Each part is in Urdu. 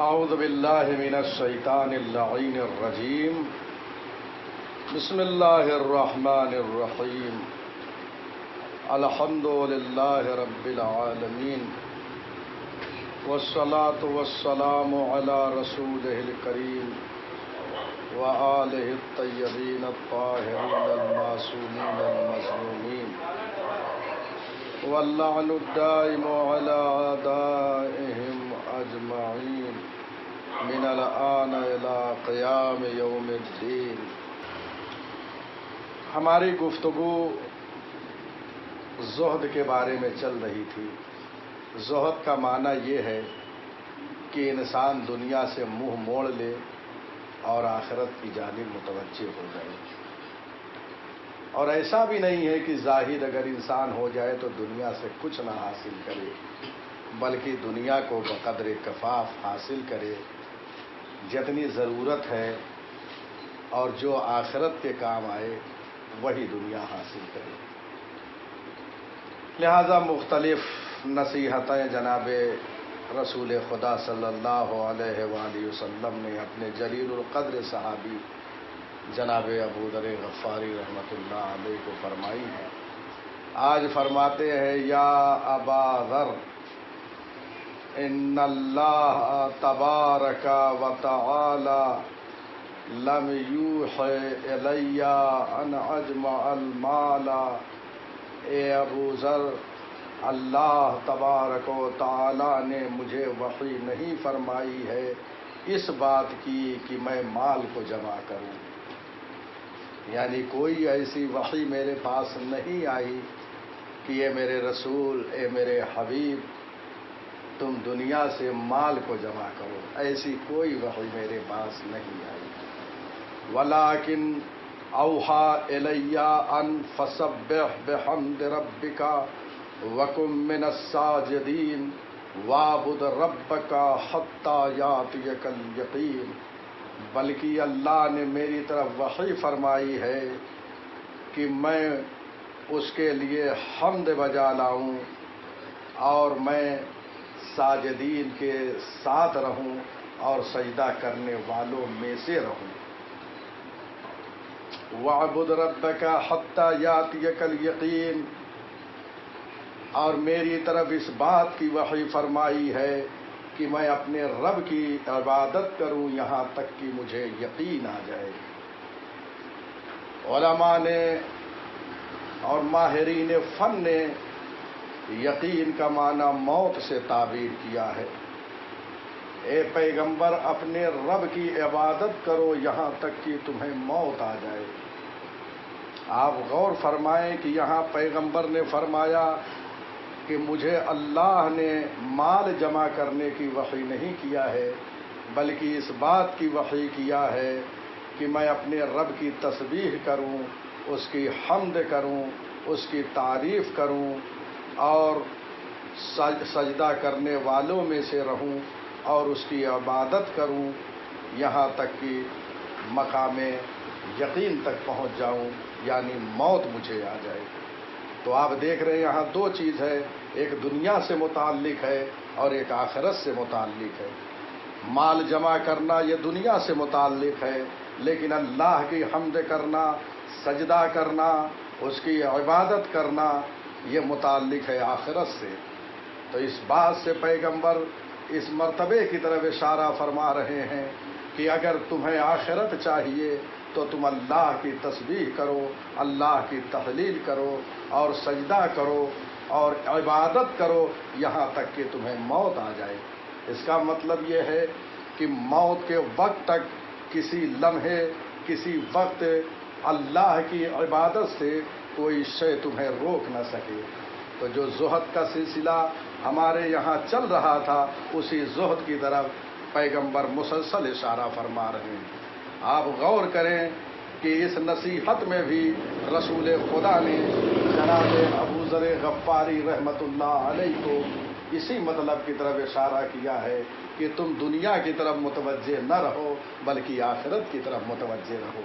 اعوذ باللہ من الشیطان اللعین الرجیم بسم اللہ الرحمن الرحیم الحمد للہ رب العالمین والصلاة والسلام علی رسولہ الکریم وآلہ الطیبین الطاہرین المعصومین المظلومین واللعن الدائم علی اعدائہم اجمعین من الآن الى قیام یوم الدین۔ ہماری گفتگو زہد کے بارے میں چل رہی تھی۔ زہد کا معنی یہ ہے کہ انسان دنیا سے منہ موڑ لے اور آخرت کی جانب متوجہ ہو جائے، اور ایسا بھی نہیں ہے کہ زاہد اگر انسان ہو جائے تو دنیا سے کچھ نہ حاصل کرے، بلکہ دنیا کو بقدر کفاف حاصل کرے، جتنی ضرورت ہے اور جو آخرت کے کام آئے وہی دنیا حاصل کرے۔ لہذا مختلف نصیحتیں جناب رسول خدا صلی اللہ علیہ وآلہ وسلم نے اپنے جلیل القدر صحابی جناب ابو ذر غفاری رحمۃ اللہ علیہ کو فرمائی ہے۔ آج فرماتے ہیں، یا ابا ذر ان اللہ تبارک و تعالی لم یوح الی ان اجمع المال۔ اے ابو ذر، اللہ تبارک و تعالی نے مجھے وحی نہیں فرمائی ہے اس بات کی کہ میں مال کو جمع کروں، یعنی کوئی ایسی وحی میرے پاس نہیں آئی کہ یہ میرے رسول، اے میرے حبیب، تم دنیا سے مال کو جمع کرو، ایسی کوئی وحی میرے پاس نہیں آئی۔ ولیکن اوحی الی ان فسبح بحمد ربک وکن من الساجدین واعبد ربک حتی یاتیک الیقین۔ بلکہ اللہ نے میری طرف وحی فرمائی ہے کہ میں اس کے لیے حمد بجا لاؤں اور میں ساجدین کے ساتھ رہوں اور سجدہ کرنے والوں میں سے رہوں۔ وَاعْبُدْ رَبَّكَ حَتَّى يَأْتِيَكَ الْيَقِينُ، اور میری طرف اس بات کی وحی فرمائی ہے کہ میں اپنے رب کی عبادت کروں یہاں تک کہ مجھے یقین آ جائے۔ علماء نے اور ماہرین فن نے یقین کا معنی موت سے تعبیر کیا ہے۔ اے پیغمبر، اپنے رب کی عبادت کرو یہاں تک کہ تمہیں موت آ جائے۔ آپ غور فرمائیں کہ یہاں پیغمبر نے فرمایا کہ مجھے اللہ نے مال جمع کرنے کی وحی نہیں کیا ہے، بلکہ اس بات کی وحی کیا ہے کہ میں اپنے رب کی تسبیح کروں، اس کی حمد کروں، اس کی تعریف کروں اور سجدہ کرنے والوں میں سے رہوں اور اس کی عبادت کروں یہاں تک کہ مقام یقین تک پہنچ جاؤں، یعنی موت مجھے آ جائے۔ تو آپ دیکھ رہے ہیں یہاں دو چیز ہے، ایک دنیا سے متعلق ہے اور ایک آخرت سے متعلق ہے۔ مال جمع کرنا یہ دنیا سے متعلق ہے، لیکن اللہ کی حمد کرنا، سجدہ کرنا، اس کی عبادت کرنا یہ متعلق ہے آخرت سے۔ تو اس بات سے پیغمبر اس مرتبے کی طرف اشارہ فرما رہے ہیں کہ اگر تمہیں آخرت چاہیے تو تم اللہ کی تسبیح کرو، اللہ کی تحلیل کرو اور سجدہ کرو اور عبادت کرو یہاں تک کہ تمہیں موت آ جائے۔ اس کا مطلب یہ ہے کہ موت کے وقت تک کسی لمحے، کسی وقت اللہ کی عبادت سے کوئی شے تمہیں روک نہ سکے۔ تو جو زہد کا سلسلہ ہمارے یہاں چل رہا تھا، اسی زہد کی طرف پیغمبر مسلسل اشارہ فرما رہے ہیں۔ آپ غور کریں کہ اس نصیحت میں بھی رسول خدا نے جناب ابو ذر غفاری رحمۃ اللہ علیہ کو اسی مطلب کی طرف اشارہ کیا ہے کہ تم دنیا کی طرف متوجہ نہ رہو بلکہ آخرت کی طرف متوجہ رہو۔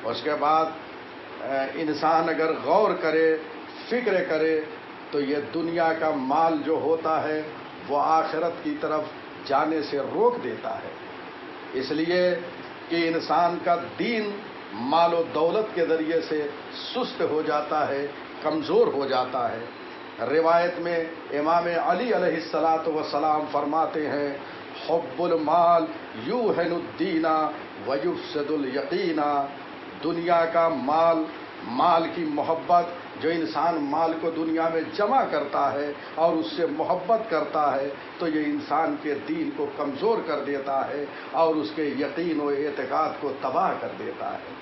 اس کے بعد انسان اگر غور کرے، فکر کرے، تو یہ دنیا کا مال جو ہوتا ہے وہ آخرت کی طرف جانے سے روک دیتا ہے، اس لیے کہ انسان کا دین مال و دولت کے ذریعے سے سست ہو جاتا ہے، کمزور ہو جاتا ہے۔ روایت میں امام علی علیہ الصلاۃ والسلام فرماتے ہیں، حب المال یوہن الدین ویفسد الیقین۔ دنیا کا مال کی محبت، جو انسان مال کو دنیا میں جمع کرتا ہے اور اس سے محبت کرتا ہے تو یہ انسان کے دین کو کمزور کر دیتا ہے اور اس کے یقین و اعتقاد کو تباہ کر دیتا ہے۔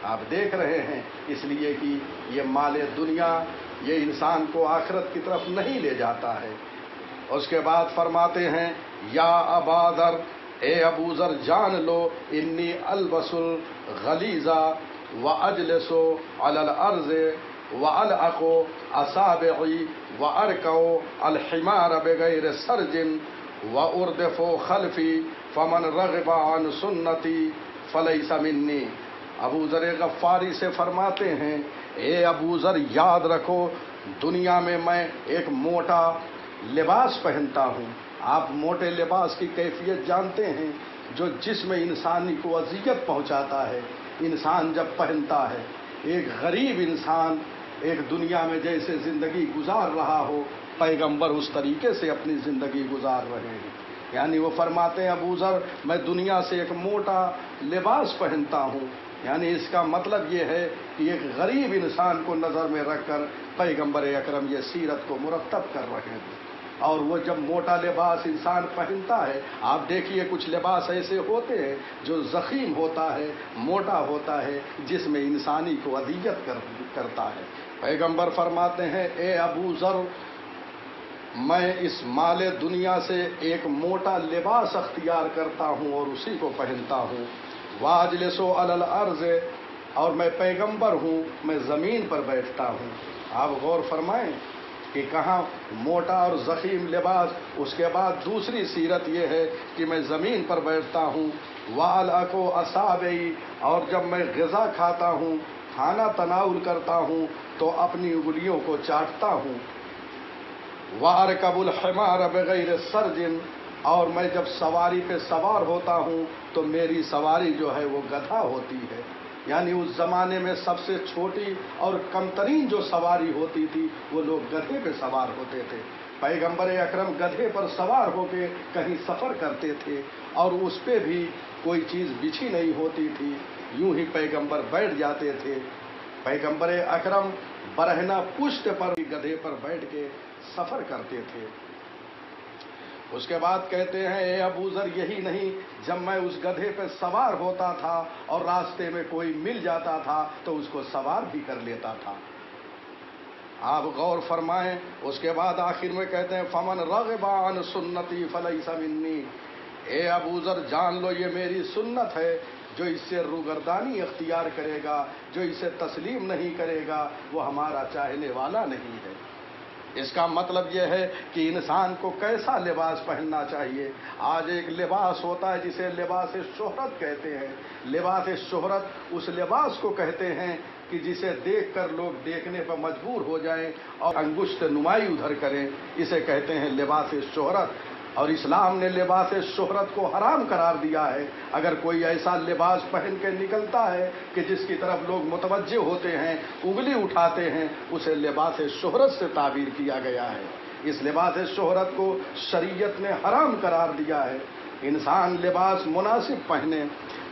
آپ دیکھ رہے ہیں، اس لیے کہ یہ مال دنیا یہ انسان کو آخرت کی طرف نہیں لے جاتا ہے۔ اس کے بعد فرماتے ہیں، یا ابا ذر، اے ابو ذر جان لو، انی البس الغلیظ واجلس علی الارض وَأَلْعَقُ أَصَابِعِي وَأَرْكَعُ الْحِمَارَ بِغَيْرِ سَرْجٍ وَأُرْدِفُ خَلْفِي فَمَنْ رَغِبَ عَنْ سُنَّتِي فَلَيْسَ مِنِّي۔ ابو ذر غفاری سے فرماتے ہیں، اے ابو ذر یاد رکھو، دنیا میں ایک موٹا لباس پہنتا ہوں۔ آپ موٹے لباس کی کیفیت جانتے ہیں، جو جسم انسانی کو اذیت پہنچاتا ہے۔ انسان جب پہنتا ہے، ایک غریب انسان ایک دنیا میں جیسے زندگی گزار رہا ہو، پیغمبر اس طریقے سے اپنی زندگی گزار رہے ہیں۔ یعنی وہ فرماتے ہیں، ابو ذر میں دنیا سے ایک موٹا لباس پہنتا ہوں، یعنی اس کا مطلب یہ ہے کہ ایک غریب انسان کو نظر میں رکھ کر پیغمبر اکرم یہ سیرت کو مرتب کر رہے ہیں۔ اور وہ جب موٹا لباس انسان پہنتا ہے، آپ دیکھیے کچھ لباس ایسے ہوتے ہیں جو ضخیم ہوتا ہے، موٹا ہوتا ہے، جس میں انسانی کو اذیت کرتا ہے۔ پیغمبر فرماتے ہیں، اے ابو ذر میں اس مال دنیا سے ایک موٹا لباس اختیار کرتا ہوں اور اسی کو پہنتا ہوں۔ واجلس علی الارض، اور میں پیغمبر ہوں، میں زمین پر بیٹھتا ہوں۔ آپ غور فرمائیں کہ کہاں موٹا اور ضخیم لباس، اس کے بعد دوسری سیرت یہ ہے کہ میں زمین پر بیٹھتا ہوں۔ وَأَلْعَقُ أَصَابِعِي، اور جب میں غذا کھاتا ہوں، کھانا تناول کرتا ہوں تو اپنی انگلیوں کو چاٹتا ہوں۔ وَأَرْكَبُ الْحِمَارَ بِغَيْرِ سَرْجٍ، اور میں جب سواری پہ سوار ہوتا ہوں تو میری سواری جو ہے وہ گدھا ہوتی ہے۔ یعنی اس زمانے میں سب سے چھوٹی اور کم ترین جو سواری ہوتی تھی وہ لوگ گدھے پہ سوار ہوتے تھے۔ پیغمبر اکرم گدھے پر سوار ہو کے کہیں سفر کرتے تھے اور اس پہ بھی کوئی چیز بچھی نہیں ہوتی تھی، یوں ہی پیغمبر بیٹھ جاتے تھے۔ پیغمبر اکرم برہنہ پشت پر گدھے پر بیٹھ کے سفر کرتے تھے۔ اس کے بعد کہتے ہیں، اے ابو ذر یہی نہیں، جب میں اس گدھے پہ سوار ہوتا تھا اور راستے میں کوئی مل جاتا تھا تو اس کو سوار بھی کر لیتا تھا۔ آپ غور فرمائیں۔ اس کے بعد آخر میں کہتے ہیں، فمن رغب عن سنتی فلیس منی۔ اے ابو ذر جان لو، یہ میری سنت ہے، جو اس سے روگردانی اختیار کرے گا، جو اسے تسلیم نہیں کرے گا، وہ ہمارا چاہنے والا نہیں ہے۔ اس کا مطلب یہ ہے کہ انسان کو کیسا لباس پہننا چاہیے۔ آج ایک لباس ہوتا ہے جسے لباس شہرت کہتے ہیں۔ لباس شہرت اس لباس کو کہتے ہیں کہ جسے دیکھ کر لوگ دیکھنے پر مجبور ہو جائیں اور انگشت نمائی ادھر کریں، اسے کہتے ہیں لباس شہرت۔ اور اسلام نے لباس شہرت کو حرام قرار دیا ہے۔ اگر کوئی ایسا لباس پہن کے نکلتا ہے کہ جس کی طرف لوگ متوجہ ہوتے ہیں، انگلی اٹھاتے ہیں، اسے لباس شہرت سے تعبیر کیا گیا ہے۔ اس لباس شہرت کو شریعت نے حرام قرار دیا ہے۔ انسان لباس مناسب پہنے۔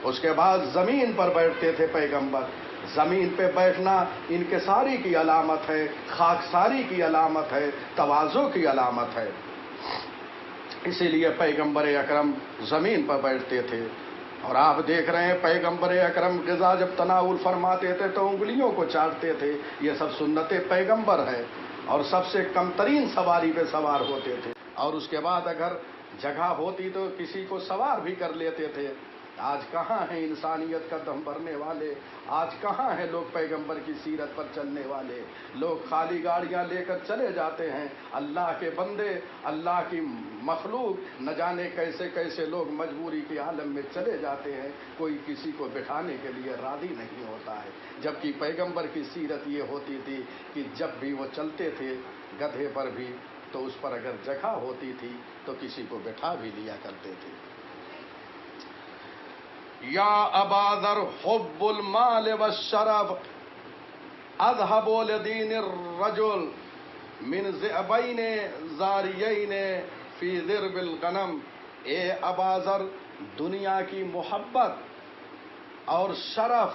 اس کے بعد زمین پر بیٹھتے تھے پیغمبر۔ زمین پہ بیٹھنا انکساری کی علامت ہے، خاکساری کی علامت ہے، تواضع کی علامت ہے۔ اسی لیے پیغمبر اکرم زمین پر بیٹھتے تھے۔ اور آپ دیکھ رہے ہیں، پیغمبر اکرم غذا جب تناول فرماتے تھے تو انگلیوں کو چاٹتے تھے۔ یہ سب سنت پیغمبر ہے۔ اور سب سے کم ترین سواری پہ سوار ہوتے تھے، اور اس کے بعد اگر جگہ ہوتی تو کسی کو سوار بھی کر لیتے تھے۔ آج کہاں ہیں انسانیت کا دم بھرنے والے؟ آج کہاں ہیں لوگ پیغمبر کی سیرت پر چلنے والے؟ لوگ خالی گاڑیاں لے کر چلے جاتے ہیں۔ اللہ کے بندے، اللہ کی مخلوق، نہ جانے کیسے کیسے لوگ مجبوری کے عالم میں چلے جاتے ہیں، کوئی کسی کو بٹھانے کے لیے راضی نہیں ہوتا ہے۔ جبکہ پیغمبر کی سیرت یہ ہوتی تھی کہ جب بھی وہ چلتے تھے گدھے پر بھی تو اس پر اگر جگہ ہوتی تھی تو کسی کو بٹھا بھی لیا کرتے تھے۔ یا ابا ذر حب المال والشرف اذهب لدین الرجل من ذئبین زاریین فی ذرب الغنم۔ اے ابا ذر، دنیا کی محبت اور شرف،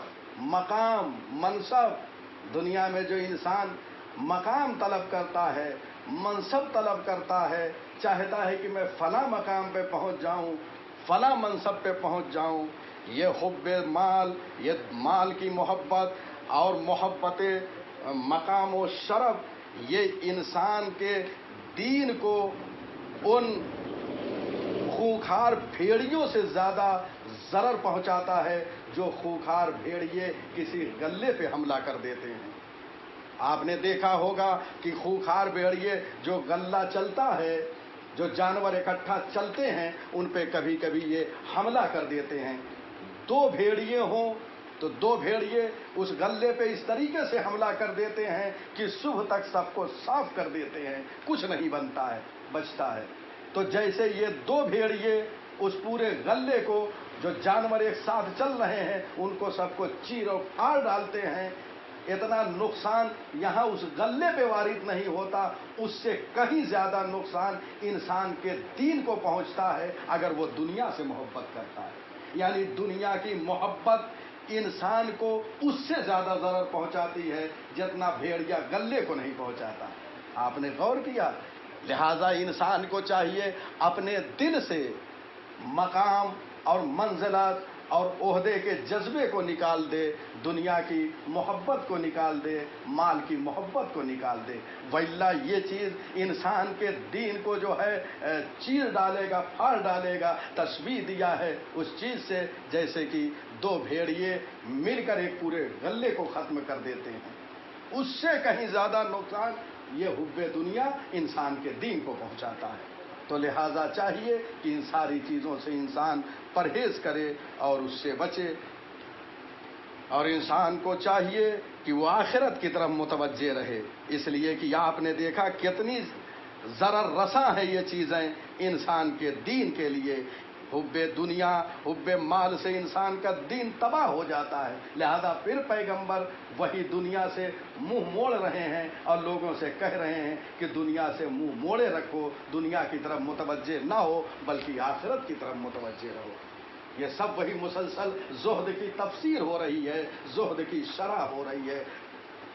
مقام، منصب، دنیا میں جو انسان مقام طلب کرتا ہے، منصب طلب کرتا ہے، چاہتا ہے کہ میں فلاں مقام پہ پہنچ جاؤں، فلاں منصب پہ پہنچ جاؤں، یہ حب مال، یہ مال کی محبت اور محبت مقام و شرف، یہ انسان کے دین کو ان خوخار بھیڑیوں سے زیادہ ضرر پہنچاتا ہے جو خوخار بھیڑیے کسی غلے پہ حملہ کر دیتے ہیں۔ آپ نے دیکھا ہوگا کہ خوخار بھیڑیے جو غلہ چلتا ہے، جو جانور اکٹھا چلتے ہیں، ان پہ کبھی کبھی یہ حملہ کر دیتے ہیں۔ دو بھیڑیے ہوں تو دو بھیڑیے اس غلے پہ اس طریقے سے حملہ کر دیتے ہیں کہ صبح تک سب کو صاف کر دیتے ہیں، کچھ نہیں بنتا ہے، بچتا ہے۔ تو جیسے یہ دو بھیڑیے اس پورے غلے کو، جو جانور ایک ساتھ چل رہے ہیں، ان کو سب کو چیر و پھاڑ ڈالتے ہیں، اتنا نقصان یہاں اس غلے پہ وارد نہیں ہوتا، اس سے کہیں زیادہ نقصان انسان کے دین کو پہنچتا ہے اگر وہ دنیا سے محبت کرتا ہے۔ یعنی دنیا کی محبت انسان کو اس سے زیادہ ضرر پہنچاتی ہے جتنا بھیڑیا غلے کو نہیں پہنچاتا۔ آپ نے غور کیا؟ لہذا انسان کو چاہیے اپنے دل سے مقام اور منزلت اور عہدے کے جذبے کو نکال دے، دنیا کی محبت کو نکال دے، مال کی محبت کو نکال دے، وإلا یہ چیز انسان کے دین کو جو ہے چیر ڈالے گا، پھاڑ ڈالے گا۔ تشبیہ دیا ہے اس چیز سے جیسے کہ دو بھیڑیے مل کر ایک پورے غلے کو ختم کر دیتے ہیں۔ اس سے کہیں زیادہ نقصان یہ حب دنیا انسان کے دین کو پہنچاتا ہے۔ تو لہذا چاہیے کہ ان ساری چیزوں سے انسان پرہیز کرے اور اس سے بچے، اور انسان کو چاہیے کہ وہ آخرت کی طرف متوجہ رہے، اس لیے کہ آپ نے دیکھا کتنی ضرر رساں ہے یہ چیزیں انسان کے دین کے لیے۔ حب دنیا، حب مال سے انسان کا دین تباہ ہو جاتا ہے۔ لہذا پھر پیغمبر وہی دنیا سے منہ موڑ رہے ہیں اور لوگوں سے کہہ رہے ہیں کہ دنیا سے منہ موڑے رکھو، دنیا کی طرف متوجہ نہ ہو بلکہ آخرت کی طرف متوجہ رہو۔ یہ سب وہی مسلسل زہد کی تفسیر ہو رہی ہے، زہد کی شرح ہو رہی ہے۔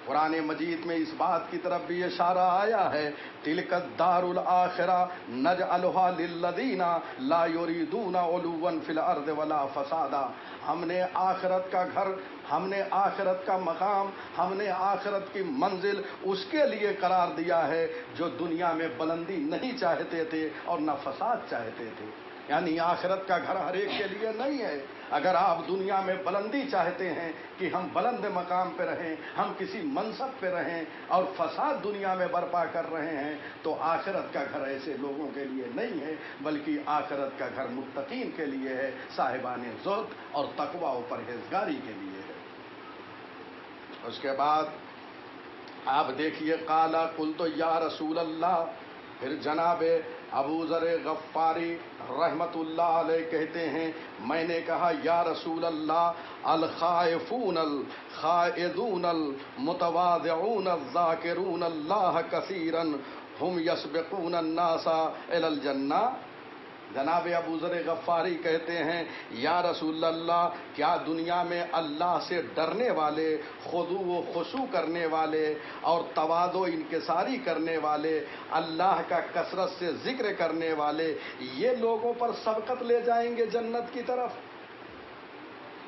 قرآن مجید میں اس بات کی طرف بھی اشارہ آیا ہے، تلک الدار الآخرہ نجعلھا للذین لا یریدون علوا فی الارض ولا فسادا۔ ہم نے آخرت کا گھر، ہم نے آخرت کا مقام، ہم نے آخرت کی منزل اس کے لیے قرار دیا ہے جو دنیا میں بلندی نہیں چاہتے تھے اور نہ فساد چاہتے تھے۔ یعنی آخرت کا گھر ہر ایک کے لیے نہیں ہے۔ اگر آپ دنیا میں بلندی چاہتے ہیں کہ ہم بلند مقام پہ رہیں، ہم کسی منصب پہ رہیں اور فساد دنیا میں برپا کر رہے ہیں، تو آخرت کا گھر ایسے لوگوں کے لیے نہیں ہے، بلکہ آخرت کا گھر متقین کے لیے ہے، صاحبان زہد اور تقوی و پرہیزگاری کے لیے ہے۔ اس کے بعد آپ دیکھیے، قال قلت یا رسول اللہ، پھر جناب ابو ذر غفاری رحمت اللہ علیہ کہتے ہیں، میں نے کہا یا رسول اللہ، الخائفون الخائضون المتواضعون الذاکرون اللہ کثیرا ہم یسبقون الناس الی الجنہ۔ جناب ابو ذر غفاری کہتے ہیں، یا رسول اللہ، کیا دنیا میں اللہ سے ڈرنے والے، خضوع و خشوع کرنے والے اور تواضع انکساری کرنے والے، اللہ کا کثرت سے ذکر کرنے والے، یہ لوگوں پر سبقت لے جائیں گے جنت کی طرف؟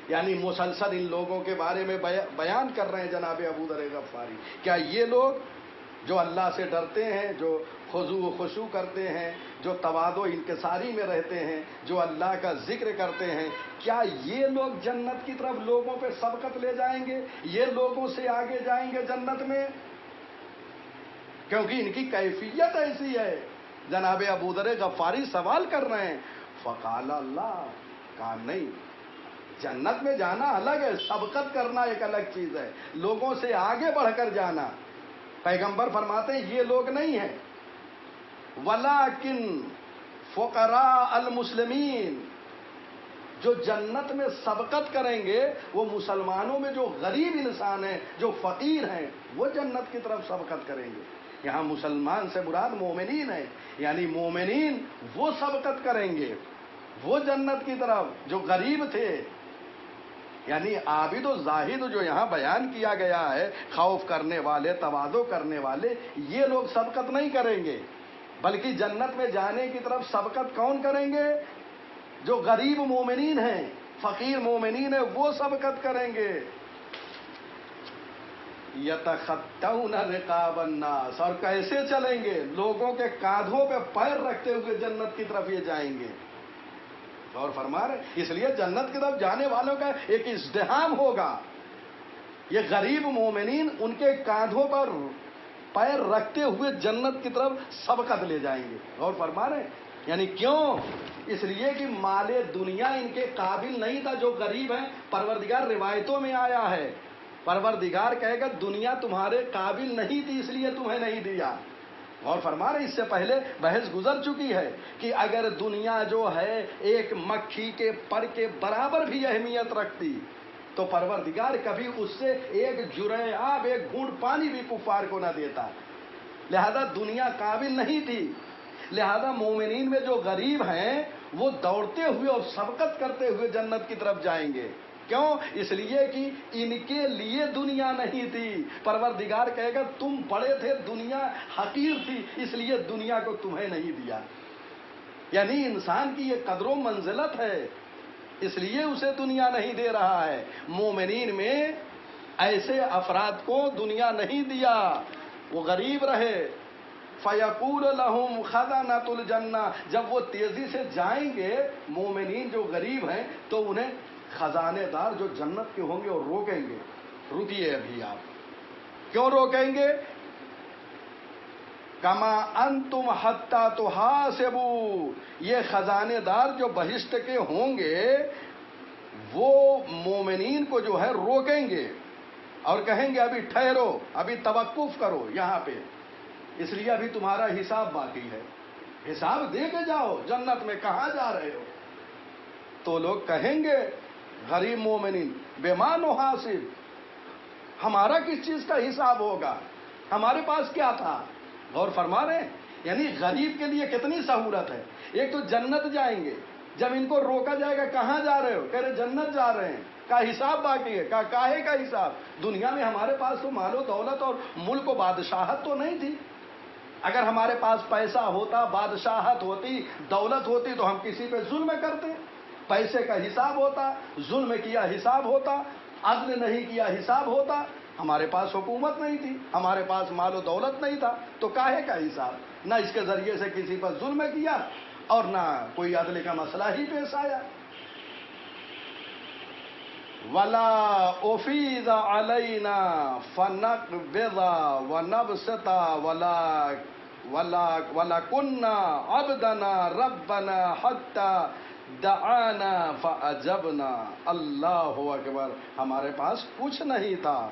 یعنی مسلسل ان لوگوں کے بارے میں بیان کر رہے ہیں جناب ابو ذر غفاری، کیا یہ لوگ جو اللہ سے ڈرتے ہیں، جو خضوع و خشوع کرتے ہیں، جو تواضع انکساری میں رہتے ہیں، جو اللہ کا ذکر کرتے ہیں، کیا یہ لوگ جنت کی طرف لوگوں پہ سبقت لے جائیں گے؟ یہ لوگوں سے آگے جائیں گے جنت میں؟ کیونکہ ان کی کیفیت ایسی ہے۔ جناب ابو ذر غفاری سوال کر رہے ہیں، فقال اللہ، کہا نہیں، جنت میں جانا الگ ہے، سبقت کرنا ایک الگ چیز ہے، لوگوں سے آگے بڑھ کر جانا۔ پیغمبر فرماتے ہیں یہ لوگ نہیں ہیں، ولیکن فقراء المسلمین، جو جنت میں سبقت کریں گے وہ مسلمانوں میں جو غریب انسان ہیں، جو فقیر ہیں، وہ جنت کی طرف سبقت کریں گے۔ یہاں مسلمان سے مراد مومنین ہے، یعنی مومنین وہ سبقت کریں گے وہ جنت کی طرف جو غریب تھے۔ یعنی عابد و زاہد جو یہاں بیان کیا گیا ہے، خوف کرنے والے، تواضع کرنے والے، یہ لوگ سبقت نہیں کریں گے، بلکہ جنت میں جانے کی طرف سبقت کون کریں گے؟ جو غریب مومنین ہیں، فقیر مومنین ہیں، وہ سبقت کریں گے۔ یتخطون رقاب الناس، اور کیسے چلیں گے؟ لوگوں کے کاندھوں پہ پیر رکھتے ہوئے جنت کی طرف یہ جائیں گے۔ اور فرما رہے اس لیے جنت کی طرف جانے والوں کا ایک ازدحام ہوگا۔ یہ غریب مومنین ان کے کاندھوں پر پیر رکھتے ہوئے جنت کی طرف سبقت لے جائیں گے۔ اور فرما رہے یعنی کیوں؟ اس لیے کہ مال دنیا ان کے قابل نہیں تھا، جو غریب ہیں۔ پروردگار روایتوں میں آیا ہے، پروردگار کہے گا دنیا تمہارے قابل نہیں تھی اس لیے تمہیں نہیں دیا۔ اور فرما رہے اس سے پہلے بحث گزر چکی ہے کہ اگر دنیا جو ہے ایک مکھی کے پر کے برابر بھی اہمیت رکھتی تو پروردگار کبھی اس سے ایک جرعہ آب، ایک گھونٹ پانی بھی کفار کو نہ دیتا۔ لہذا دنیا قابل نہیں تھی، لہذا مومنین میں جو غریب ہیں وہ دوڑتے ہوئے اور سبقت کرتے ہوئے جنت کی طرف جائیں گے۔ کیوں؟ اس لیے کہ ان کے لیے دنیا نہیں تھی۔ پروردگار کہے گا تم بڑے تھے، دنیا حقیر تھی، اس لیے دنیا کو تمہیں نہیں دیا۔ یعنی انسان کی یہ قدر و منزلت ہے، اس لیے اسے دنیا نہیں دے رہا ہے۔ مومنین میں ایسے افراد کو دنیا نہیں دیا، وہ غریب رہے۔ فَيَقُولُ لَهُمْ خَزَنَةُ الْجَنَّةِ، جب وہ تیزی سے جائیں گے مومنین جو غریب ہیں تو انہیں خزانے دار جو جنت کے ہوں گے اور روکیں گے۔ رکیے ابھی آپ، کیوں روکیں گے؟ کما انتم حتی تحاسبوا، یہ خزانے دار جو بہشت کے ہوں گے وہ مومنین کو جو ہے روکیں گے اور کہیں گے ابھی ٹھہرو، ابھی توقف کرو یہاں پہ، اس لیے ابھی تمہارا حساب باقی ہے، حساب دے کے جاؤ، جنت میں کہاں جا رہے ہو؟ تو لوگ کہیں گے غریب مومنین بما نحاسب، ہمارا کس چیز کا حساب ہوگا، ہمارے پاس کیا تھا؟ غور فرما رہے ہیں یعنی غریب کے لیے کتنی سہولت ہے۔ ایک تو جنت جائیں گے، جب ان کو روکا جائے گا کہاں جا رہے ہو، کہہ رہے جنت جا رہے ہیں، کا حساب باقی ہے، کاہے کا حساب؟ دنیا میں ہمارے پاس تو مال و دولت اور ملک و بادشاہت تو نہیں تھی، اگر ہمارے پاس پیسہ ہوتا، بادشاہت ہوتی، دولت ہوتی تو ہم کسی پہ ظلم کرتے، پیسے کا حساب ہوتا، ظلم کیا حساب ہوتا، عدل نہیں کیا حساب ہوتا۔ ہمارے پاس حکومت نہیں تھی، ہمارے پاس مال و دولت نہیں تھا، تو کاہے کا حساب؟ نہ اس کے ذریعے سے کسی پر ظلم کیا اور نہ کوئی عدل کا مسئلہ ہی پیش آیا۔ ولا افیض علینا فنقبض ونبسط ولا كنا عبدنا ربنا حتى دعانا فاجبنا۔ اللہ اکبر، ہمارے پاس کچھ نہیں تھا،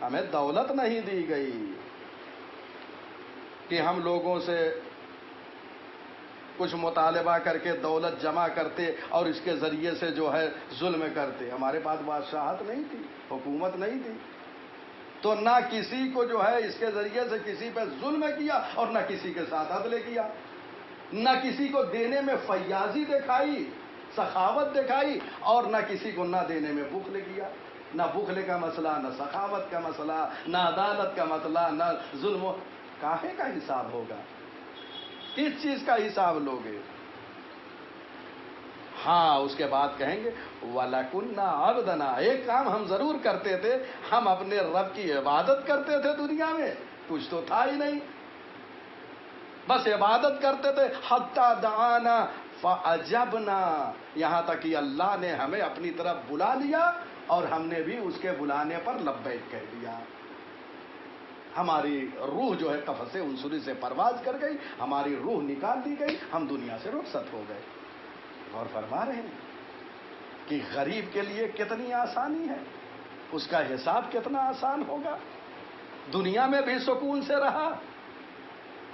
ہمیں دولت نہیں دی گئی کہ ہم لوگوں سے کچھ مطالبہ کر کے دولت جمع کرتے اور اس کے ذریعے سے جو ہے ظلم کرتے۔ ہمارے پاس بادشاہت نہیں تھی، حکومت نہیں تھی، تو نہ کسی کو جو ہے اس کے ذریعے سے کسی پہ ظلم کیا اور نہ کسی کے ساتھ عدل کیا، نہ کسی کو دینے میں فیاضی دکھائی، سخاوت دکھائی، اور نہ کسی کو نہ دینے میں بخل کیا۔ نہ بخل کا مسئلہ، نہ سخاوت کا مسئلہ، نہ عدالت کا مسئلہ، نہ ظلم۔ کاہے کا حساب ہوگا؟ کس چیز کا حساب لوگے؟ ہاں اس کے بعد کہیں گے وَلَكُنَّا عَبْدَنَا، ایک کام ہم ضرور کرتے تھے، ہم اپنے رب کی عبادت کرتے تھے دنیا میں، کچھ تو تھا ہی نہیں، بس عبادت کرتے تھے۔ حَتَّى دَعَانَا فَأَجَبْنَا، یہاں تک کہ اللہ نے ہمیں اپنی طرف بلا لیا اور ہم نے بھی اس کے بلانے پر لبیک کہہ دیا۔ ہماری روح جو ہے قفس عنصری سے پرواز کر گئی، ہماری روح نکال دی گئی، ہم دنیا سے رخصت ہو گئے۔ اور فرما رہے ہیں کہ غریب کے لیے کتنی آسانی ہے، اس کا حساب کتنا آسان ہوگا، دنیا میں بھی سکون سے رہا،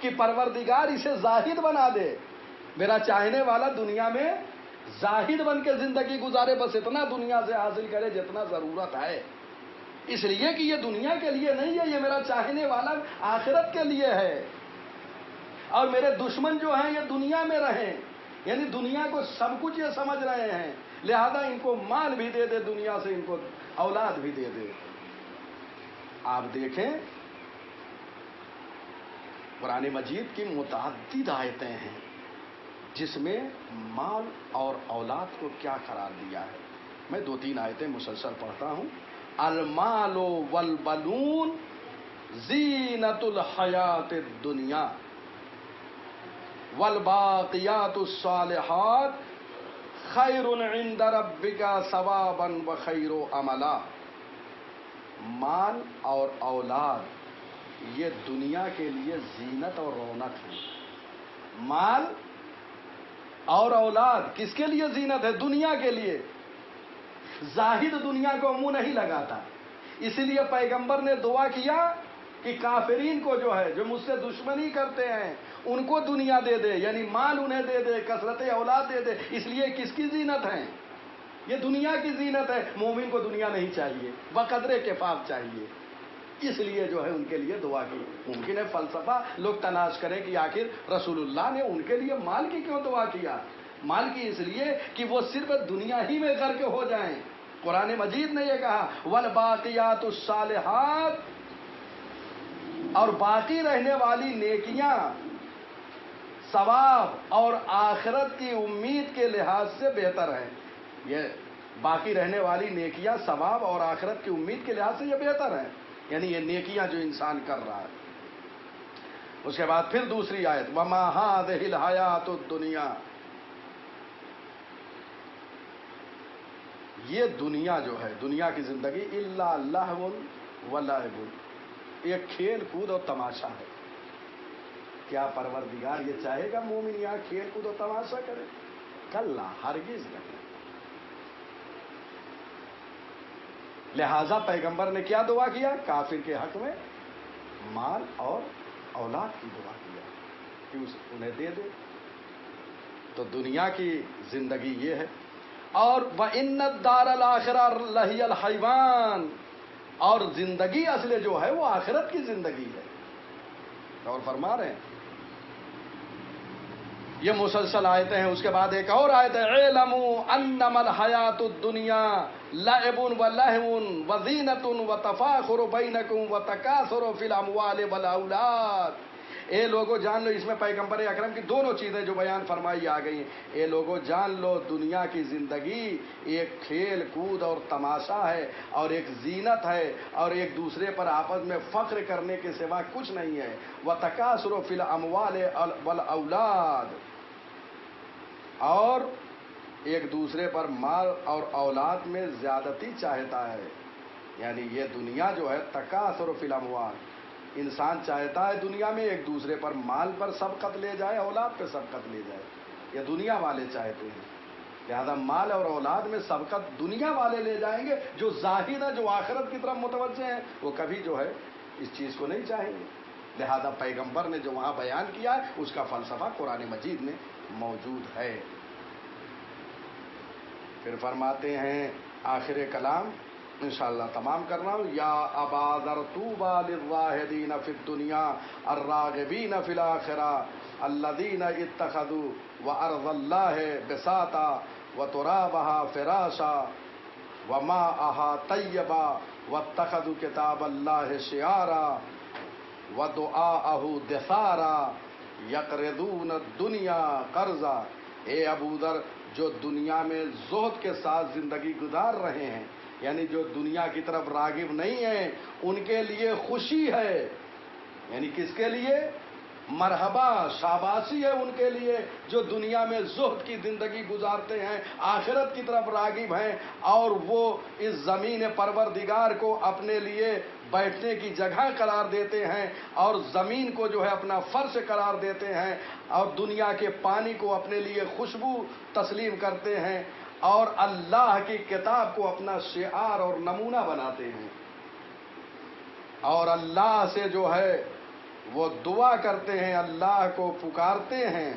کہ پروردگار اسے زاہد بنا دے، میرا چاہنے والا دنیا میں زاہد بن کے زندگی گزارے، بس اتنا دنیا سے حاصل کرے جتنا ضرورت ہے، اس لیے کہ یہ دنیا کے لیے نہیں ہے، یہ میرا چاہنے والا آخرت کے لیے ہے۔ اور میرے دشمن جو ہیں یہ دنیا میں رہیں، یعنی دنیا کو سب کچھ یہ سمجھ رہے ہیں، لہذا ان کو مال بھی دے دے دنیا سے، ان کو اولاد بھی دے دے۔ آپ دیکھیں قرآن مجید کی متعدد آیتیں ہیں جس میں مال اور اولاد کو کیا قرار دیا ہے۔ میں 2-3 آیتیں مسلسل پڑھتا ہوں۔ المال والبنون زینت الحیات الدنیا والباقیات الصالحات خیر عند ربک ثوابا وخیر عملا۔ مال اور اولاد یہ دنیا کے لیے زینت اور رونق ہے۔ مال اور اولاد کس کے لیے زینت ہے؟ دنیا کے لیے۔ زاہد دنیا کو منہ نہیں لگاتا، اسی لیے پیغمبر نے دعا کیا کہ کافرین کو جو ہے، جو مجھ سے دشمنی کرتے ہیں، ان کو دنیا دے دے، یعنی مال انہیں دے دے، کثرت اولاد دے دے۔ اس لیے کس کی زینت ہے؟ یہ دنیا کی زینت ہے۔ مومن کو دنیا نہیں چاہیے، بقدر کفاف چاہیے، اس لیے جو ہے ان کے لیے دعا کی۔ ممکن ہے فلسفہ لوگ تلاش کریں کہ آخر رسول اللہ نے ان کے لیے مال کی کیوں دعا کیا؟ مال کی اس لیے کہ وہ صرف دنیا ہی میں غرق ہو جائیں۔ قرآن مجید نے یہ کہا والباقیات الصالحات، اور باقی رہنے والی نیکیاں ثواب اور آخرت کی امید کے لحاظ سے بہتر ہیں۔ یہ باقی رہنے والی نیکیاں ثواب اور آخرت کی امید کے لحاظ سے یہ بہتر ہیں، یعنی یہ نیکیاں جو انسان کر رہا ہے۔ اس کے بعد پھر دوسری آیت وَمَا هَٰذِهِ الْحَيَاةُ الدُّنْيَا، یہ دنیا جو ہے، دنیا کی زندگی إِلَّا لَهْوٌ وَلَعِبٌ، یہ کھیل کود اور تماشا ہے۔ کیا پروردگار یہ چاہے گا مومن یہاں کھیل کود اور تماشا کرے؟ کلا، ہرگز نہیں۔ لہذا پیغمبر نے کیا دعا کیا؟ کافر کے حق میں مال اور اولاد کی دعا کیا کہ انہیں دے دے۔ تو دنیا کی زندگی یہ ہے۔ اور وَإِنَّ الدَّارَ الْآخِرَةَ لَهِيَ الْحَيْوَانُ، اور زندگی اصل جو ہے وہ آخرت کی زندگی ہے۔ اور فرما رہے ہیں یہ مسلسل آیتیں ہیں۔ اس کے بعد ایک اور آیت ہے اعلموا انما الحیات الدنیا لعب ولہو وزینۃ وتفاخر بینکم وتکاثر فی الاموال والاولاد۔ اے لوگو جان لو، اس میں پیغمبر اکرم کی دونوں چیزیں جو بیان فرمائی آ گئی ہیں۔ اے لوگو جان لو دنیا کی زندگی ایک کھیل کود اور تماشا ہے، اور ایک زینت ہے، اور ایک دوسرے پر آپس میں فخر کرنے کے سوا کچھ نہیں ہے۔ وتکاثر فی الاموال والاولاد، اور ایک دوسرے پر مال اور اولاد میں زیادتی چاہتا ہے۔ یعنی یہ دنیا جو ہے تکاثر فی الاموال، انسان چاہتا ہے دنیا میں ایک دوسرے پر مال پر سبقت لے جائے، اولاد پہ سبقت لے جائے، یہ دنیا والے چاہتے ہیں۔ لہذا مال اور اولاد میں سبقت دنیا والے لے جائیں گے، جو زاہد ہے، جو آخرت کی طرف متوجہ ہیں، وہ کبھی جو ہے اس چیز کو نہیں چاہیں گے۔ لہذا پیغمبر نے جو وہاں بیان کیا ہے اس کا فلسفہ قرآن مجید میں موجود ہے۔ پھر فرماتے ہیں آخر کلام انشاءاللہ تمام کرنا ہوں، یا ابا ذر طوبى للراغبین فی الدنیا الراغبین فی الآخرہ الذین اتخذوا وارض اللہ بساطا وترابها فراشا وماءها طیبا واتخذوا کتاب اللہ شعارا ودعاءہ دثارا یقرضون الدنیا قرضا۔ اے ابو ذر، جو دنیا میں زہد کے ساتھ زندگی گزار رہے ہیں، یعنی جو دنیا کی طرف راغب نہیں ہیں، ان کے لیے خوشی ہے۔ یعنی کس کے لیے؟ مرحبا، شاباشی ہے ان کے لیے جو دنیا میں زہد کی زندگی گزارتے ہیں، آخرت کی طرف راغب ہیں، اور وہ اس زمین پروردگار کو اپنے لیے بیٹھنے کی جگہ قرار دیتے ہیں، اور زمین کو جو ہے اپنا فرش قرار دیتے ہیں، اور دنیا کے پانی کو اپنے لیے خوشبو تسلیم کرتے ہیں، اور اللہ کی کتاب کو اپنا شعار اور نمونہ بناتے ہیں۔ اور اللہ سے جو ہے وہ دعا کرتے ہیں، اللہ کو پکارتے ہیں،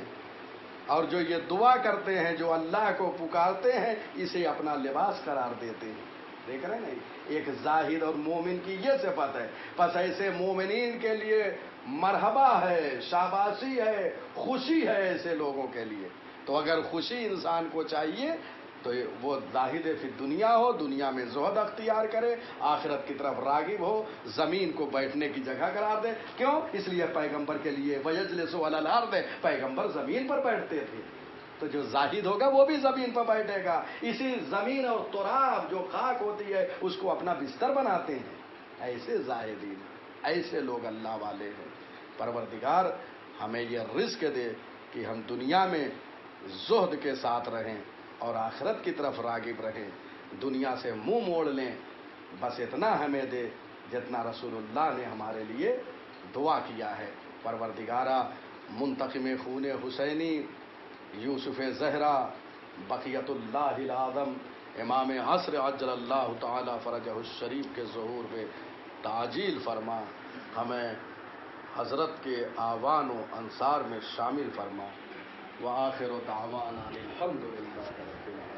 اور جو یہ دعا کرتے ہیں، جو اللہ کو پکارتے ہیں، اسے اپنا لباس قرار دیتے ہیں۔ دیکھ رہے ہیں نا، ایک زاہد اور مومن کی یہ صفت ہے۔ پس ایسے مومنین کے لیے مرحبا ہے، شاباشی ہے، خوشی ہے ایسے لوگوں کے لیے۔ تو اگر خوشی انسان کو چاہیے تو وہ زاہد فی دنیا ہو، دنیا میں زہد اختیار کرے، آخرت کی طرف راغب ہو، زمین کو بیٹھنے کی جگہ قرار دے۔ کیوں؟ اس لیے پیغمبر کے لیے وَيَجْلِسُ عَلَى الْأَرْضِ، پیغمبر زمین پر بیٹھتے تھے، تو جو زاہد ہوگا وہ بھی زمین پر بیٹھے گا۔ اسی زمین اور تراب جو خاک ہوتی ہے اس کو اپنا بستر بناتے ہیں۔ ایسے زاہدین، ایسے لوگ اللہ والے ہیں۔ پروردگار ہمیں یہ رزق دے کہ ہم دنیا میں زہد کے ساتھ رہیں اور آخرت کی طرف راغب رہیں، دنیا سے منہ موڑ لیں۔ بس اتنا ہمیں دے جتنا رسول اللہ نے ہمارے لیے دعا کیا ہے۔ پروردگارہ، منتقم خون حسینی، یوسف زہرا، بقیت اللہ العظم، امام عصر عجل اللہ تعالی فرجہ الشریف کے ظہور میں تعجیل فرما، ہمیں حضرت کے آوان و انصار میں شامل فرما۔ وآخر دعوانا الحمد للہ رب العالمین۔